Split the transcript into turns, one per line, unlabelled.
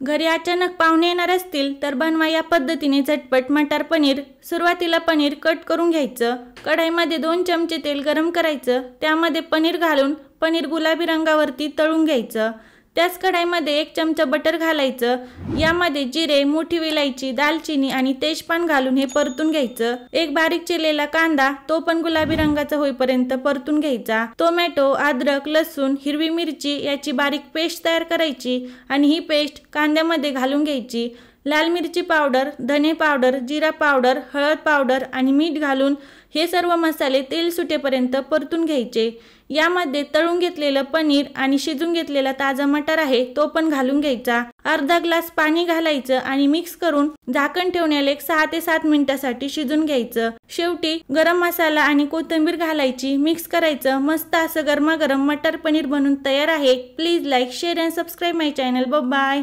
घरी अचानक पाहुणे येणार असतील तर बनवा या पद्धतीने झटपट मटार पनीर। सुरुवातीला पनीर कट करून घ्यायचं। कढईमध्ये 2 चमचे तेल गरम करायचं। त्यामध्ये पनीर घालून पनीर गुलाबी रंगावरती तळून घ्यायचं। त्याच कढईमध्ये 1 चमचा बटर घालायचं। यामध्ये जिरे, मोठी विलायची, दालचिनी आणि तेजपान घालून हे परतून घ्यायचं। एक बारीक चिरलेला कांदा तो पण गुलाबी रंगाचा होईपर्यंत परतून घ्यायचा। टोमॅटो, अद्रक, लसूण, हिरवी मिरची याची बारीक पेस्ट तयार करायची आणि ही पेस्ट कांद्यामध्ये घालून घ्यायची। लाल मिरची पावडर, धने पावडर, जिरा पावडर, हळद पावडर आणि मीठ घालून हे सर्व मसाले तेल सुटेपर्यंत परतून घ्यायचे। यामध्ये तळून घेतलेलं पनीर आणि शिजून घेतलेला ताजा मटार आहे तो पण घालून घ्यायचा। अर्धा ग्लास पाणी घालायचं आणि मिक्स करून झाकण ठेवण्याला 6 ते 7 मिनिटांसाठी शिजून घ्यायचं। शेवटी गरम मसाला आणि कोथिंबीर घालायची, मिक्स करायचं। मस्त असं गरमागरम मटार पनीर बनून तयार आहे। Please like, share and subscribe my channel. Bye bye.